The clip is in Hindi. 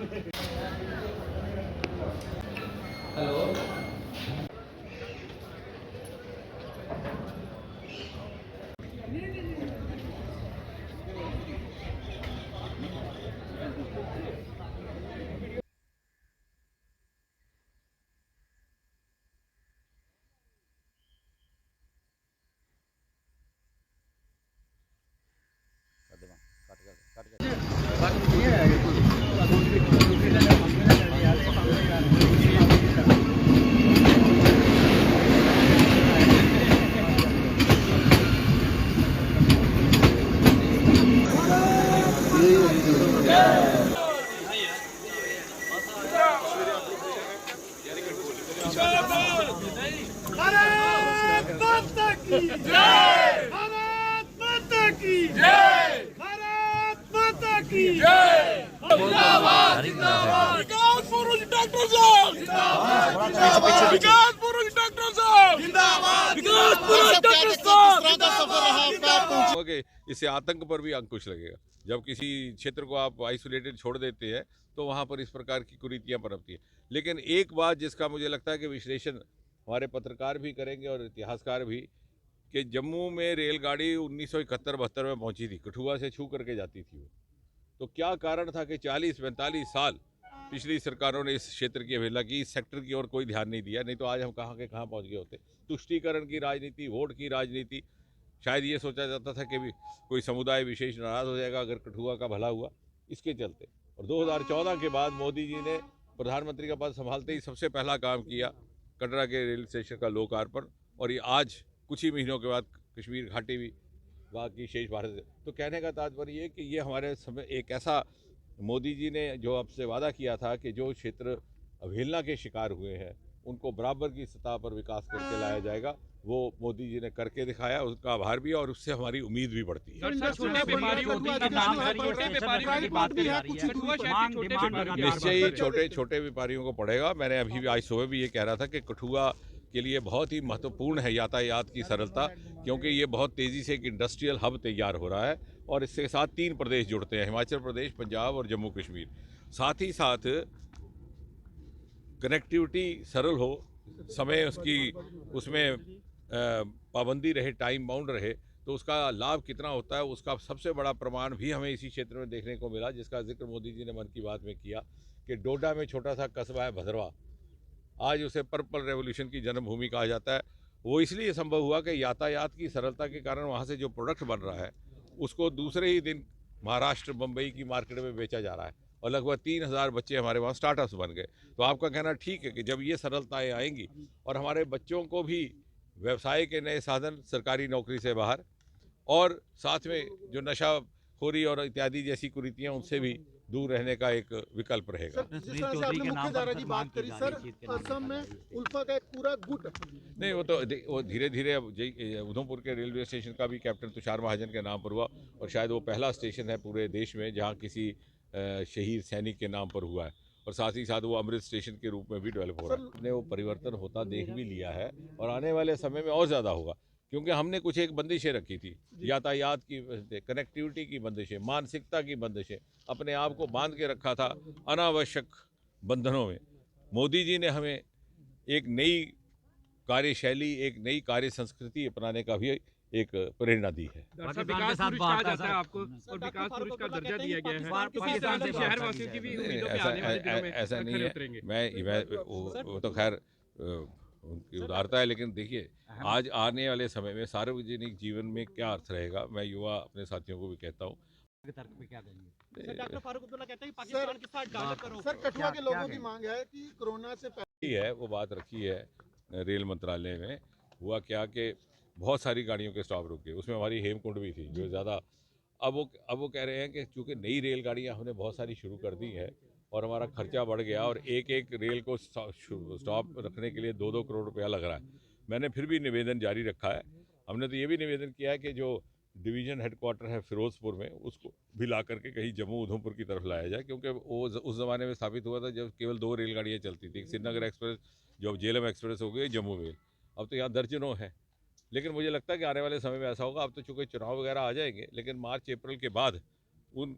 हेलो। भारत माता की जय, भारत माता की जय, भारत माता की जय। जिंदाबाद जिंदाबाद विकास पुरुष डॉक्टर साहब जिंदाबाद, विकास पुरुष डॉक्टर साहब जिंदाबाद, विकास पुरुष डॉक्टर साहब। कि इससे आतंक पर भी अंकुश लगेगा। जब किसी क्षेत्र को आप आइसोलेटेड छोड़ देते हैं तो वहाँ पर इस प्रकार की कुरीतियाँ पनपती है। लेकिन एक बात जिसका मुझे लगता है कि विश्लेषण हमारे पत्रकार भी करेंगे और इतिहासकार भी, कि जम्मू में रेलगाड़ी 1971-72 में पहुंची थी, कठुआ से छू करके जाती थी वो। तो क्या कारण था कि 40-45 साल पिछली सरकारों ने इस क्षेत्र की अवहेलना की, इस सेक्टर की ओर कोई ध्यान नहीं दिया, नहीं तो आज हम कहाँ के कहाँ पहुँच गए होते। तुष्टीकरण की राजनीति, वोट की राजनीति, शायद ये सोचा जाता था कि भी कोई समुदाय विशेष नाराज हो जाएगा अगर कठुआ का भला हुआ, इसके चलते। और 2014 के बाद मोदी जी ने प्रधानमंत्री का पद संभालते ही सबसे पहला काम किया कटरा के रेल स्टेशन का लोकार्पण, और ये आज कुछ ही महीनों के बाद कश्मीर घाटी भी वहाँ की शेष भारत। तो कहने का तात्पर्य ये कि ये हमारे समय एक ऐसा, मोदी जी ने जो आपसे वादा किया था कि जो क्षेत्र अवहेलना के शिकार हुए हैं उनको बराबर की सतह पर विकास करके लाया जाएगा, वो मोदी जी ने करके दिखाया। उसका आभार भी, और उससे हमारी उम्मीद भी बढ़ती है। निश्चय ही छोटे छोटे व्यापारियों को पड़ेगा। मैंने अभी भी आज सुबह भी ये कह रहा था कि कठुआ के लिए बहुत ही महत्वपूर्ण है यातायात की सरलता, क्योंकि ये बहुत तेज़ी से एक इंडस्ट्रियल हब तैयार हो रहा है और इसके साथ 3 प्रदेश जुड़ते हैं, हिमाचल प्रदेश, पंजाब और जम्मू कश्मीर। साथ ही साथ कनेक्टिविटी सरल हो, समय उसमें पाबंदी रहे, टाइम बाउंड रहे, तो उसका लाभ कितना होता है उसका सबसे बड़ा प्रमाण भी हमें इसी क्षेत्र में देखने को मिला, जिसका जिक्र मोदी जी ने मन की बात में किया कि डोडा में छोटा सा कस्बा है भद्रवा, आज उसे पर्पल रेवोल्यूशन की जन्मभूमि कहा जाता है। वो इसलिए संभव हुआ कि यातायात की सरलता के कारण वहाँ से जो प्रोडक्ट बन रहा है उसको दूसरे ही दिन महाराष्ट्र, मुंबई की मार्केट में बेचा जा रहा है, और लगभग 3000 बच्चे हमारे वहाँ स्टार्टअप्स बन गए। तो आपका कहना ठीक है कि जब ये सरलताएँ आएंगी और हमारे बच्चों को भी व्यवसाय के नए साधन, सरकारी नौकरी से बाहर, और साथ में जो नशाखोरी और इत्यादि जैसी कुरीतियाँ उनसे भी दूर रहने का एक विकल्प रहेगा। जिस तरह से आपने मुख्यधारा की बात करी सर, असम में उल्फा का एक पूरा गुट, नहीं वो तो वो धीरे धीरे अब उधमपुर के रेलवे स्टेशन का भी कैप्टन तुषार महाजन के नाम पर हुआ, और शायद वो पहला स्टेशन है पूरे देश में जहाँ किसी शहीद सैनिक के नाम पर हुआ है, और साथ ही साथ वो अमृत स्टेशन के रूप में भी डेवलप हो रहा है। हमने वो परिवर्तन होता देख भी लिया है और आने वाले समय में और ज़्यादा होगा, क्योंकि हमने कुछ एक बंदिशें रखी थी, यातायात की, कनेक्टिविटी की बंदिशें, मानसिकता की बंदिशें, अपने आप को बांध के रखा था अनावश्यक बंधनों में। मोदी जी ने हमें एक नई कार्यशैली, एक नई कार्य संस्कृति अपनाने का भी एक प्रेरणा दी है। विकास पुरुष कहा जाता है आपको, और विकास पुरुष का दर्जा दिया गया है, किसी तरह से शहरवासियों की भी उम्मीदों पे आने वाले दिनों में ऐसा नहीं है। मैं वो तो खैर उनकी उदारता है, लेकिन देखिए आज आने वाले समय में सार्वजनिक जीवन में क्या अर्थ रहेगा, मैं युवा अपने साथियों को भी कहता हूँ। डॉक्टर फारूक अब्दुल्ला कहते हैं पाकिस्तान के साथ डायलॉग करो। सर, कठुआ के लोगों की मांग है कि कोरोना से पहले है वो बात रखी है रेल मंत्रालय में। हुआ क्या कि बहुत सारी गाड़ियों के स्टॉप रुके, उसमें हमारी हेमकुंड भी थी जो ज़्यादा। अब वो कह रहे हैं कि चूँकि नई रेलगाड़ियाँ हमने बहुत सारी शुरू कर दी हैं और हमारा खर्चा बढ़ गया और एक एक रेल को स्टॉप रखने के लिए 2-2 करोड़ रुपया लग रहा है। मैंने फिर भी निवेदन जारी रखा है। हमने तो ये भी निवेदन किया है कि जो डिवीज़न हेडक्वार्टर है फिरोज़पुर में, उसको भी ला करके कहीं जम्मू उधमपुर की तरफ लाया जाए, क्योंकि वो उस ज़माने में स्थापित हुआ था जब केवल 2 रेलगाड़ियाँ चलती थी, एक श्रीनगर एक्सप्रेस जो अब झेलम एक्सप्रेस हो गई, जम्मू मेल। अब तो यहाँ दर्जनों है। लेकिन मुझे लगता है कि आने वाले समय में ऐसा होगा। अब तो चूँकि चुनाव वगैरह आ जाएंगे, लेकिन मार्च अप्रैल के बाद उन